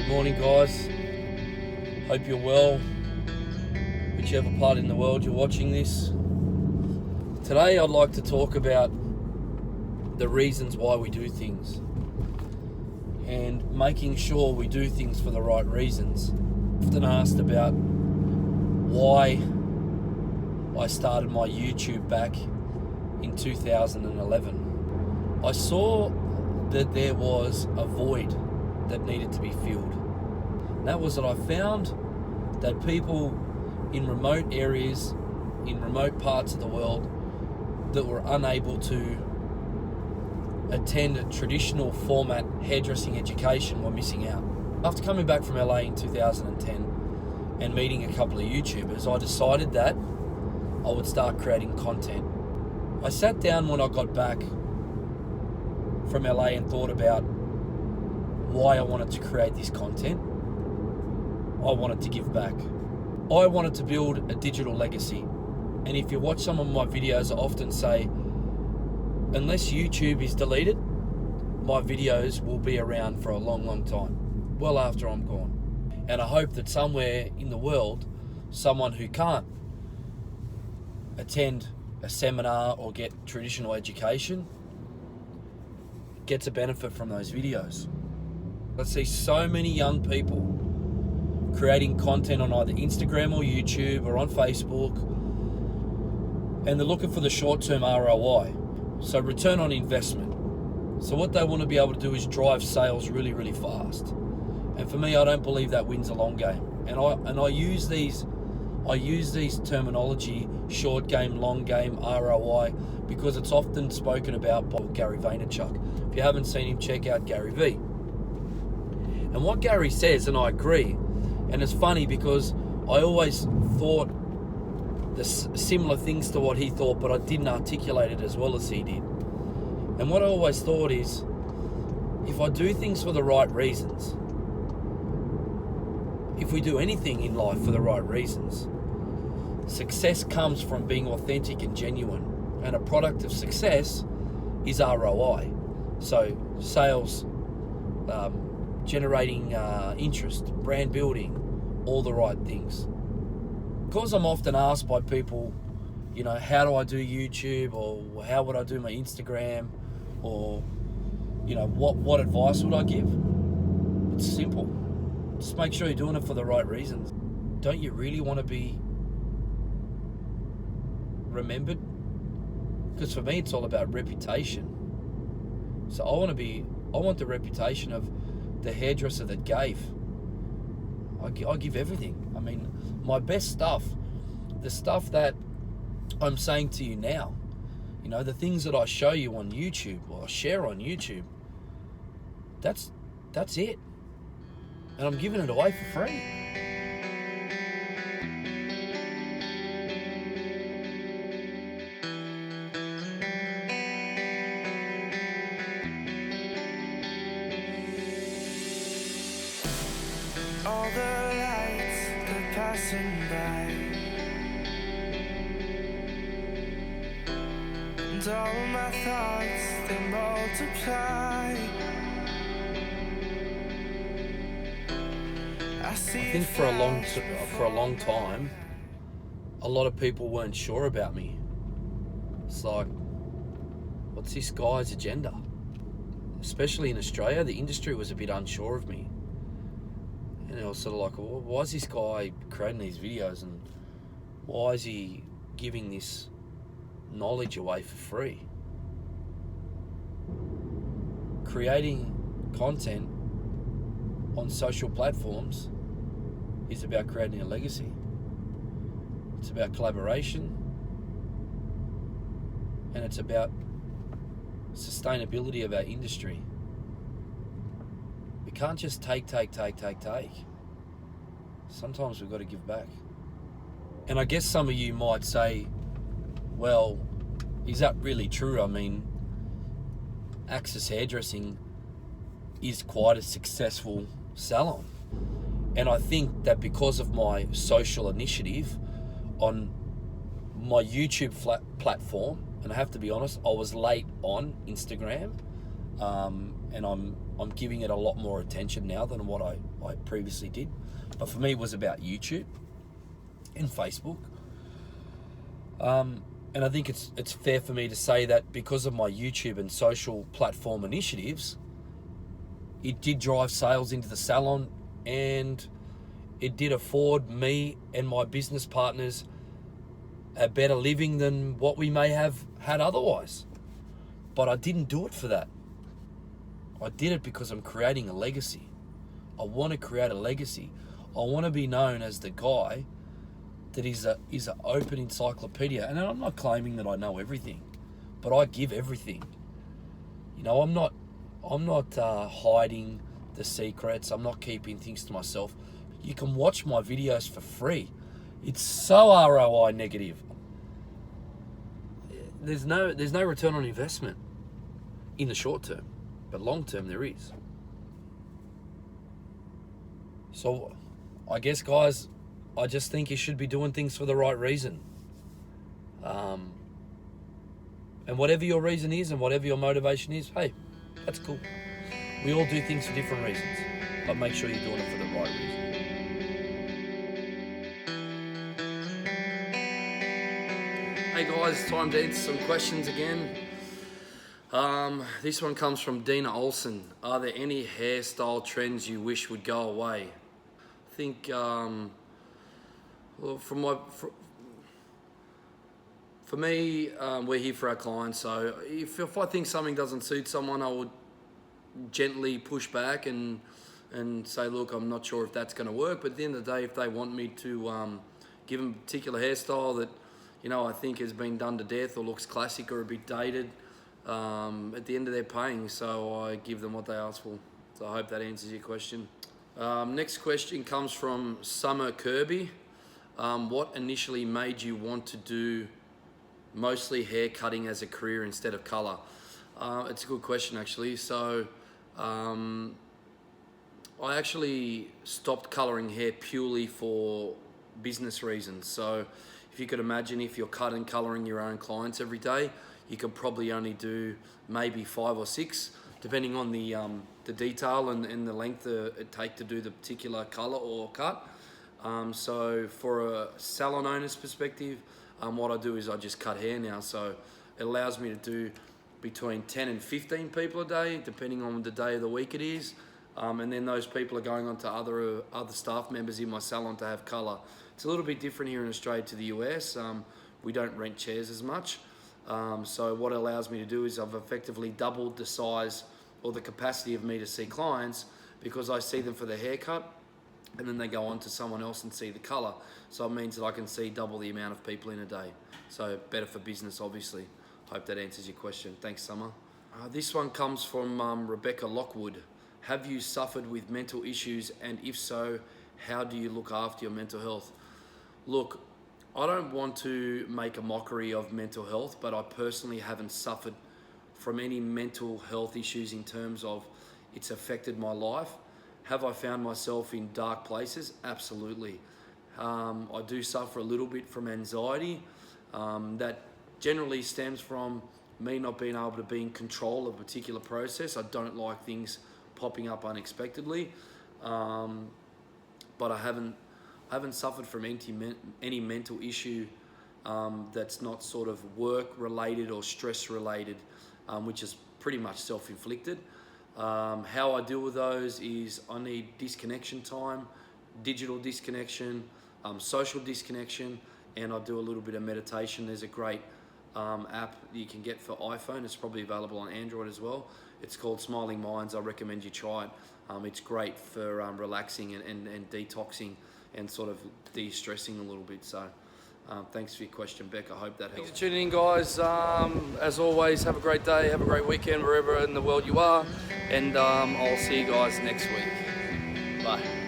Good morning, guys. Hope you're well, whichever part in the world you're watching this. Today I'd like to talk about the reasons why we do things and making sure we do things for the right reasons. I'm often asked about why I started my YouTube back in 2011. I saw that there was a void that needed to be filled. And that was that I found that people in remote areas, in remote parts of the world, that were unable to attend a traditional format hairdressing education were missing out. After coming back from LA in 2010 and meeting a couple of YouTubers, I decided that I would start creating content. I sat down when I got back from LA and thought about why I wanted to create this content. I wanted to give back. I wanted to build a digital legacy. And if you watch some of my videos, I often say, unless YouTube is deleted, my videos will be around for a long, long time, well after I'm gone. And I hope that somewhere in the world, someone who can't attend a seminar or get traditional education gets a benefit from those videos. I see so many young people creating content on either Instagram or YouTube or on Facebook, and they're looking for the short-term ROI, so return on investment. So what they want to be able to do is drive sales really, really fast. And for me, I don't believe that wins a long game. And I use these terminology, short game, long game, ROI, because it's often spoken about by Gary Vaynerchuk. If you haven't seen him, check out Gary V. And what Gary says, and I agree, and it's funny because I always thought the similar things to what he thought, but I didn't articulate it as well as he did. And what I always thought is, if I do things for the right reasons, if we do anything in life for the right reasons, success comes from being authentic and genuine. And a product of success is ROI. So sales, generating interest, brand building, all the right things. Because I'm often asked by people, how do I do YouTube, or how would I do my Instagram, or, what advice would I give? It's simple. Just make sure you're doing it for the right reasons. Don't you really want to be remembered? Because for me, it's all about reputation. So I want the reputation of the hairdresser that gave. I give everything. I mean, my best stuff, the stuff that I'm saying to you now, the things that I show you on YouTube or I share on YouTube, that's it. And I'm giving it away for free. All the lights, they're passing by, and all my thoughts, they multiply. I think for a long time, a lot of people weren't sure about me. It's like, what's this guy's agenda? Especially in Australia, the industry was a bit unsure of me. And I was sort of like, well, why is this guy creating these videos, and why is he giving this knowledge away for free? Creating content on social platforms is about creating a legacy. It's about collaboration, and it's about sustainability of our industry. We can't just take. Sometimes we've got to give back. And I guess some of you might say, well, is that really true? I mean, Axis Hairdressing is quite a successful salon. And I think that because of my social initiative on my YouTube platform, and I have to be honest, I was late on Instagram, and I'm giving it a lot more attention now than what I previously did. But for me, it was about YouTube and Facebook. And I think it's fair for me to say that because of my YouTube and social platform initiatives, it did drive sales into the salon, and it did afford me and my business partners a better living than what we may have had otherwise. But I didn't do it for that. I did it because I'm creating a legacy. I want to create a legacy. I want to be known as the guy that is an open encyclopedia. And I'm not claiming that I know everything, but I give everything. You know, I'm not hiding the secrets. I'm not keeping things to myself. You can watch my videos for free. It's so ROI negative. There's no return on investment in the short term, but long term there is. So I guess, guys, I just think you should be doing things for the right reason. And whatever your reason is and whatever your motivation is, hey, that's cool. We all do things for different reasons, but make sure you're doing it for the right reason. Hey guys, time to answer some questions again. This one comes from Dina Olsen. Are there any hairstyle trends you wish would go away? I think, well, for me, we're here for our clients. So if I think something doesn't suit someone, I would gently push back and say, look, I'm not sure if that's going to work. But at the end of the day, if they want me to give them a particular hairstyle that, you know, I think has been done to death or looks classic or a bit dated, at the end of their paying, so I give them what they ask for. So I hope that answers your question. Next question comes from Summer Kirby. What initially made you want to do mostly hair cutting as a career instead of color? It's a good question, actually. So I actually stopped coloring hair purely for business reasons. So if you could imagine, if you're cutting and coloring your own clients every day, you could probably only do maybe 5 or 6, depending on the detail and the length it take to do the particular color or cut. So for a salon owner's perspective, what I do is I just cut hair now. So it allows me to do between 10 and 15 people a day, depending on the day of the week it is. And then those people are going on to other staff members in my salon to have color. It's a little bit different here in Australia to the US. We don't rent chairs as much. So what it allows me to do is I've effectively doubled the size or the capacity of me to see clients, because I see them for the haircut and then they go on to someone else and see the color. So it means that I can see double the amount of people in a day. So better for business, obviously. Hope that answers your question. Thanks, Summer. This one comes from Rebecca Lockwood. Have you suffered with mental issues, and if so, how do you look after your mental health? Look, I don't want to make a mockery of mental health, but I personally haven't suffered from any mental health issues in terms of it's affected my life. Have I found myself in dark places? Absolutely. I do suffer a little bit from anxiety. That generally stems from me not being able to be in control of a particular process. I don't like things popping up unexpectedly. But I haven't suffered from any mental issue that's not sort of work related or stress related, which is pretty much self-inflicted. How I deal with those is I need disconnection time, digital disconnection, social disconnection, and I do a little bit of meditation. There's a great app that you can get for iPhone. It's probably available on Android as well. It's called Smiling Minds. I recommend you try it. It's great for relaxing and detoxing and sort of de-stressing a little bit. So thanks for your question, Beck. I hope that helps. Thanks for tuning in, guys. As always, have a great day, have a great weekend wherever in the world you are, and I'll see you guys next week. Bye.